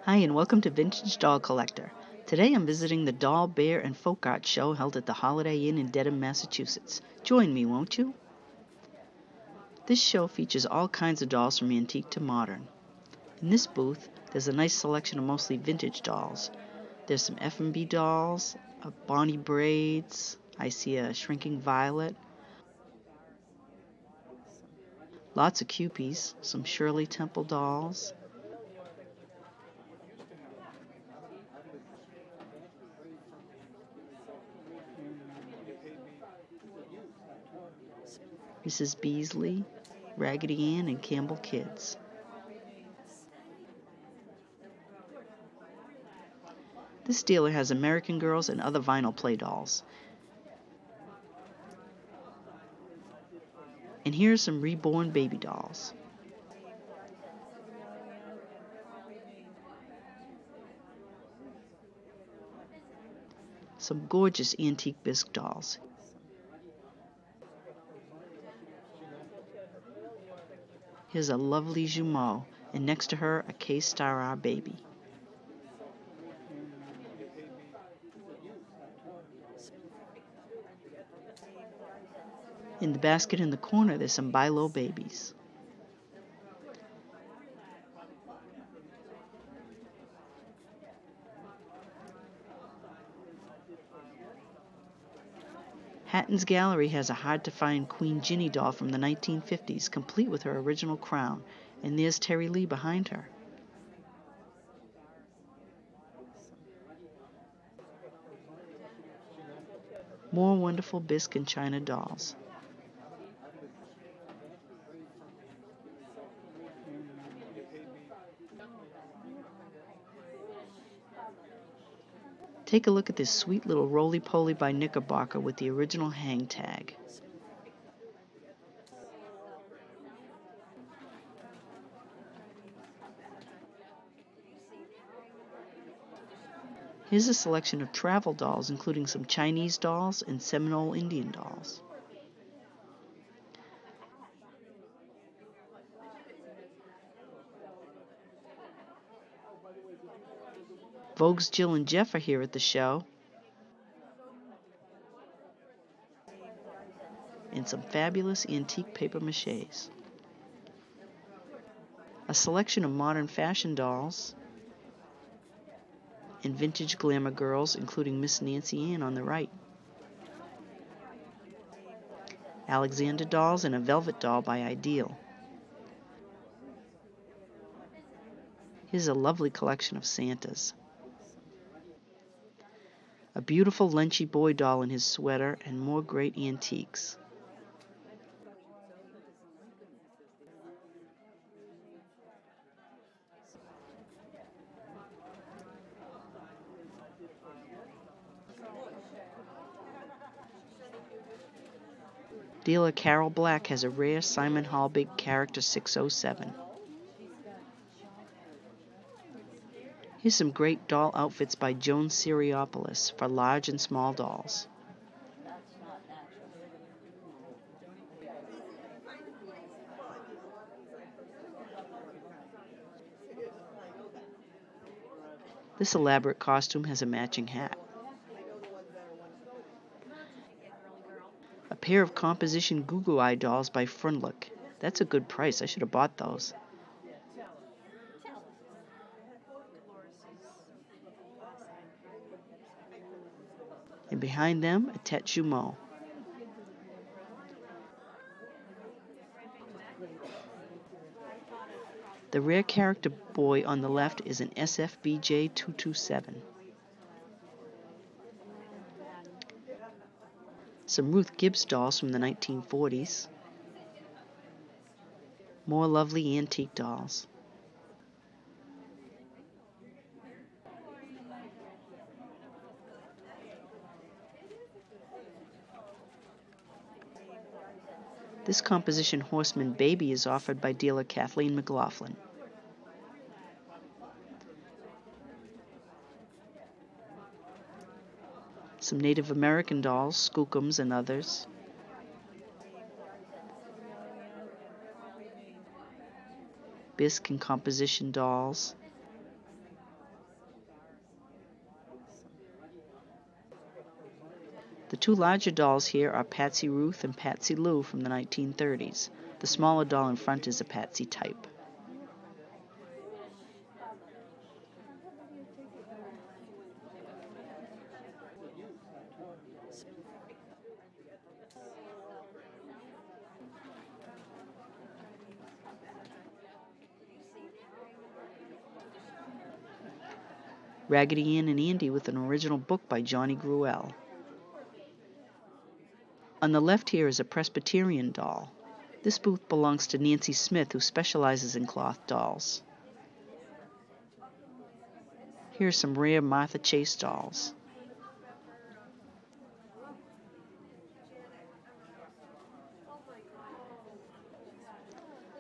Hi, and welcome to Vintage Doll Collector. Today I'm visiting the Doll, Bear, and Folk Art Show held at the Holiday Inn in Dedham, Massachusetts. Join me, won't you? This show features all kinds of dolls from antique to modern. In this booth, there's a nice selection of mostly vintage dolls. There's some F&B dolls, Bonnie braids, I see a shrinking violet, lots of Cupies, some Shirley Temple dolls, Mrs. Beasley, Raggedy Ann, and Campbell Kids. This dealer has American Girls and other vinyl play dolls. And here are some reborn baby dolls. Some gorgeous antique bisque dolls. Here's a lovely jumeau, and next to her, a K-Star baby. In the basket in the corner, there's some Bi-Lo babies. Hatton's Gallery has a hard-to-find Queen Ginny doll from the 1950s, complete with her original crown, and there's Terry Lee behind her. More wonderful bisque and china dolls. Take a look at this sweet little roly-poly by Knickerbocker with the original hang tag. Here's a selection of travel dolls, including some Chinese dolls and Seminole Indian dolls. Vogue's Jill and Jeff are here at the show. And some fabulous antique paper maches. A selection of modern fashion dolls and vintage glamour girls, including Miss Nancy Ann on the right. Alexander dolls and a velvet doll by Ideal. Here's a lovely collection of Santas. A beautiful Lenchy boy doll in his sweater, and more great antiques. Dealer Carol Black has a rare Simon Halbig Character 607. Here's some great doll outfits by Joan Siriopoulos for large and small dolls. This elaborate costume has a matching hat. A pair of composition Goo Eye dolls by Frunlook. That's a good price. I should have bought those. And behind them, a Tete Jumeau. The rare character boy on the left is an SFBJ 227. Some Ruth Gibbs dolls from the 1940s. More lovely antique dolls. This composition Horseman Baby is offered by dealer Kathleen McLaughlin. Some Native American dolls, Skookums and others. Bisque and composition dolls. The two larger dolls here are Patsy Ruth and Patsy Lou from the 1930s. The smaller doll in front is a Patsy type. Raggedy Ann and Andy with an original book by Johnny Gruelle. On the left here is a Presbyterian doll. This booth belongs to Nancy Smith, who specializes in cloth dolls. Here are some rare Martha Chase dolls.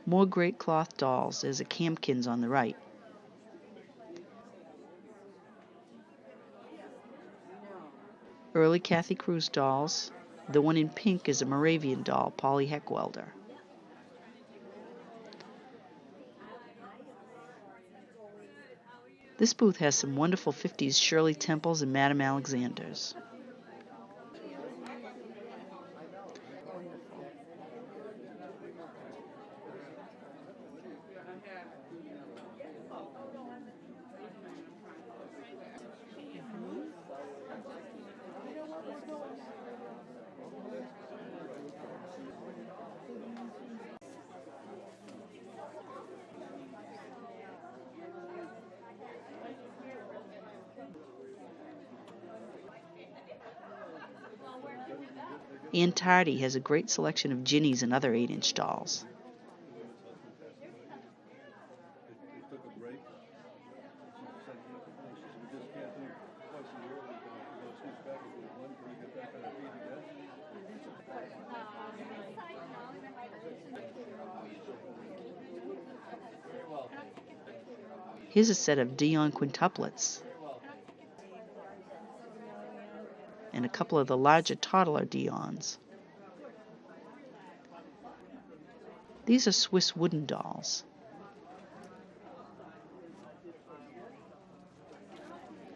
More great cloth dolls. There's a Camkins on the right. Early Kathy Cruz dolls. The one in pink is a Moravian doll, Polly Heckwelder. This booth has some wonderful 50s Shirley Temples and Madame Alexanders. Ann Tardy has a great selection of Ginnies and other 8-inch dolls. Here's a set of Dion quintuplets and a couple of the larger toddler Dions. These are Swiss wooden dolls.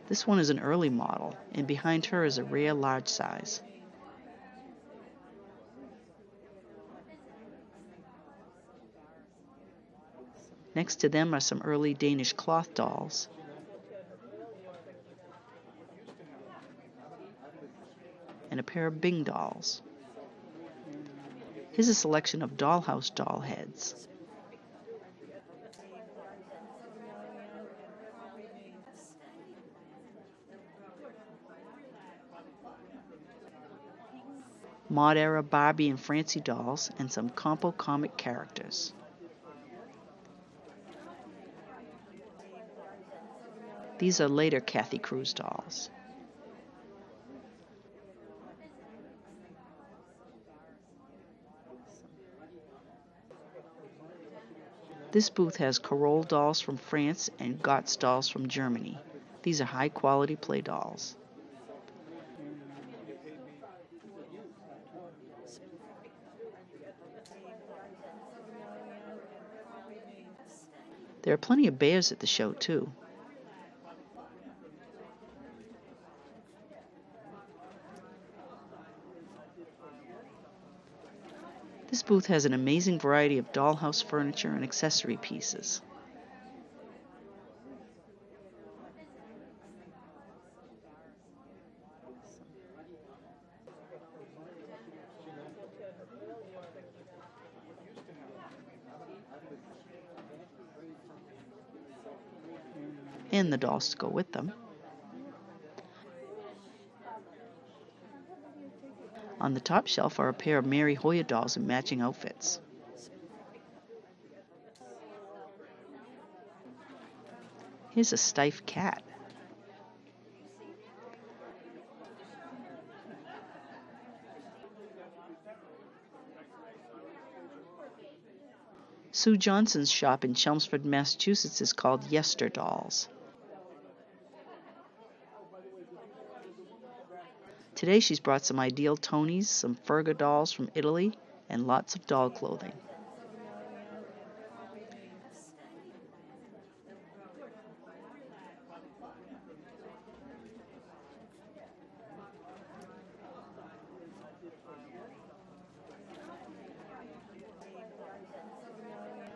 This one is an early model, and behind her is a rare large size. Next to them are some early Danish cloth dolls. And a pair of Bing dolls. Here's a selection of dollhouse doll heads. Mod era Barbie and Francie dolls, and some Compo comic characters. These are later Kathy Cruz dolls. This booth has Carole dolls from France and Gotts dolls from Germany. These are high-quality play dolls. There are plenty of bears at the show, too. This booth has an amazing variety of dollhouse furniture and accessory pieces. And the dolls to go with them. On the top shelf are a pair of Mary Hoya dolls in matching outfits. Here's a Steiff cat. Sue Johnson's shop in Chelmsford, Massachusetts is called Yester Dolls. Today she's brought some Ideal Tonys, some Ferga dolls from Italy, and lots of doll clothing.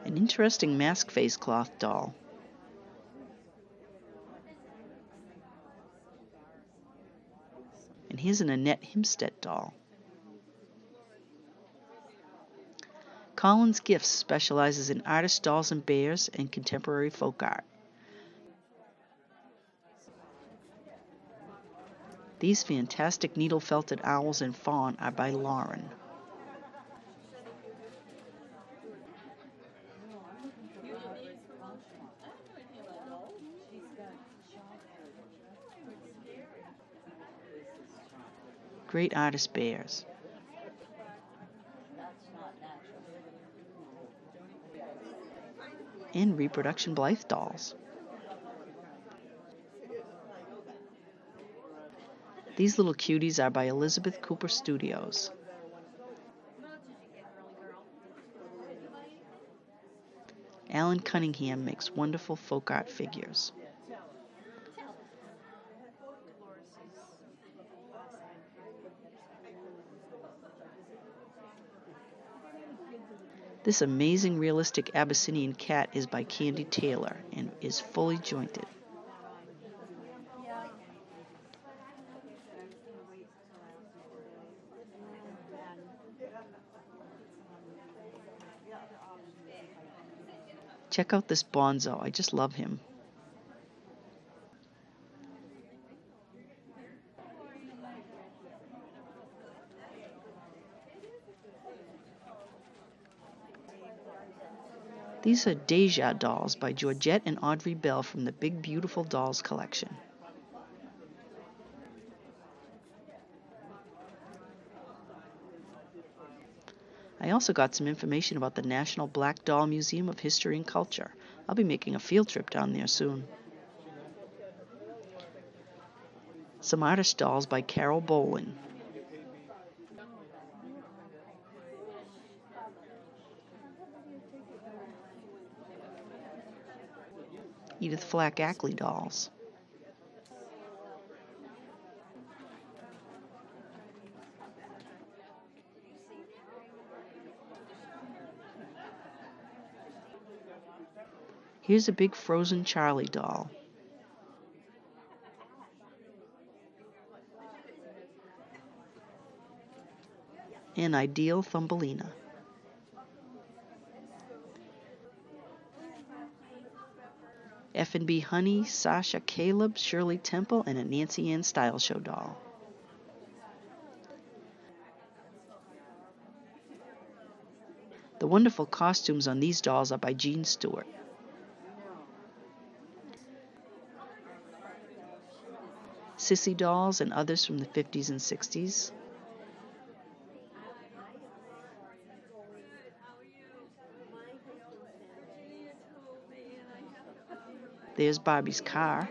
An interesting mask face cloth doll. And here's an Annette Hempstead doll. Collins Gifts specializes in artist dolls and bears and contemporary folk art. These fantastic needle-felted owls and fawn are by Lauren. Great artist bears. And reproduction Blythe dolls. These little cuties are by Elizabeth Cooper Studios. Alan Cunningham makes wonderful folk art figures. This amazing realistic Abyssinian cat is by Candy Taylor and is fully jointed. Check out this Bonzo. I just love him. These are Deja dolls by Georgette and Audrey Bell from the Big Beautiful Dolls collection. I also got some information about the National Black Doll Museum of History and Culture. I'll be making a field trip down there soon. Some artist dolls by Carol Bolin. Edith Flack Ackley dolls. Here's a big frozen Charlie doll. An ideal Thumbelina. F&B Honey, Sasha Caleb, Shirley Temple, and a Nancy Ann Style Show doll. The wonderful costumes on these dolls are by Jean Stewart. Sissy dolls and others from the 50s and 60s. There's Barbie's car.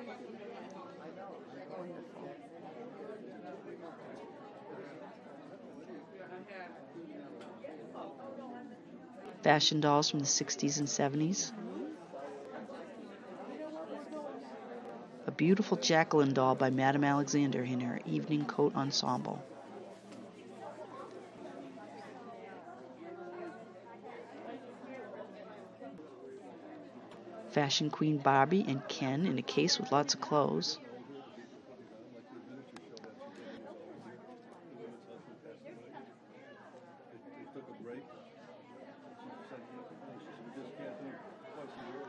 Fashion dolls from the 60s and 70s. A beautiful Jacqueline doll by Madame Alexander in her evening coat ensemble. Fashion Queen Barbie and Ken in a case with lots of clothes.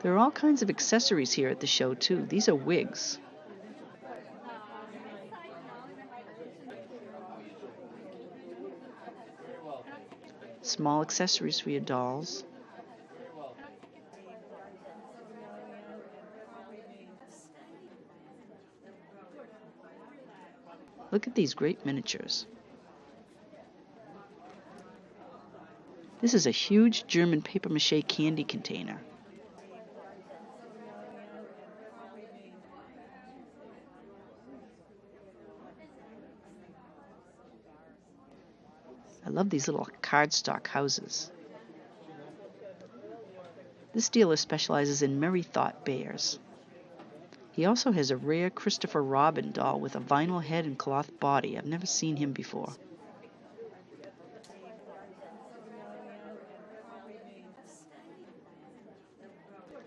There are all kinds of accessories here at the show too. These are wigs. Small accessories for your dolls. Look at these great miniatures. This is a huge German papier-mâché candy container. I love these little cardstock houses. This dealer specializes in Merrythought bears. He also has a rare Christopher Robin doll with a vinyl head and cloth body. I've never seen him before.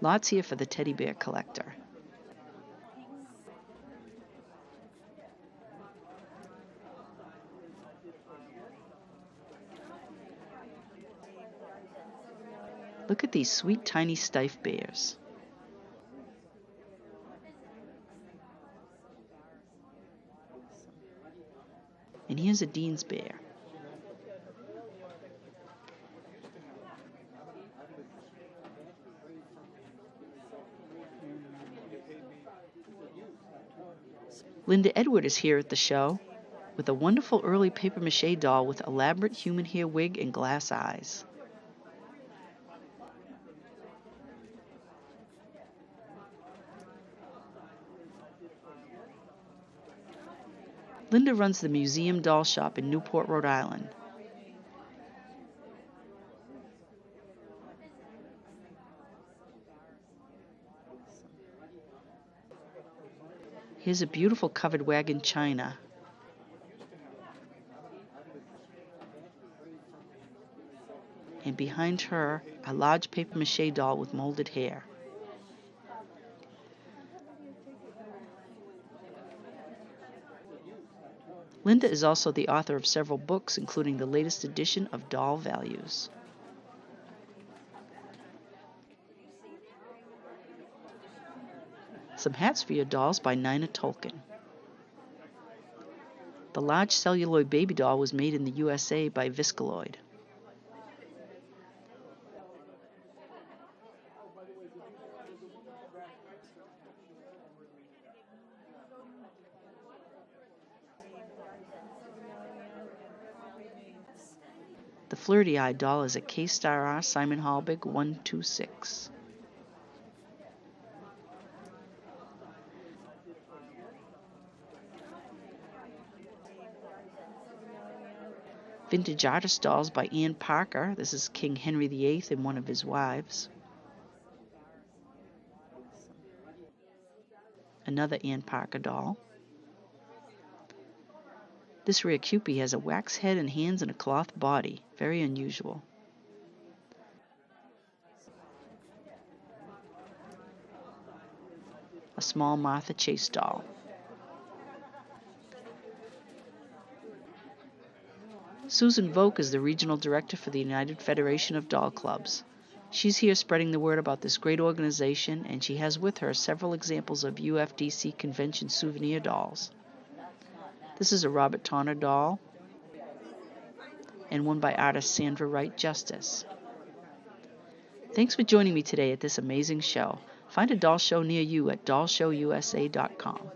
Lots here for the teddy bear collector. Look at these sweet tiny Steiff bears. And here's a Dean's bear. Linda Edward is here at the show with a wonderful early papier-mâché doll with elaborate human hair wig and glass eyes. Linda runs the Museum Doll Shop in Newport, Rhode Island. Here's a beautiful covered wagon china. And behind her, a large papier-mâché doll with molded hair. Linda is also the author of several books, including the latest edition of Doll Values. Some hats for your dolls by Nina Tolkien. The large celluloid baby doll was made in the USA by Bisque. The Flirty Eye doll is a K-Star R Simon Halbig 126. Vintage artist dolls by Ann Parker. This is King Henry VIII and one of his wives. Another Ann Parker doll. This rare Cupie has a wax head and hands and a cloth body. Very unusual. A small Martha Chase doll. Susan Volk is the regional director for the United Federation of Doll Clubs. She's here spreading the word about this great organization, and she has with her several examples of UFDC convention souvenir dolls. This is a Robert Tonner doll, and one by artist Sandra Wright Justice. Thanks for joining me today at this amazing show. Find a doll show near you at dollshowusa.com.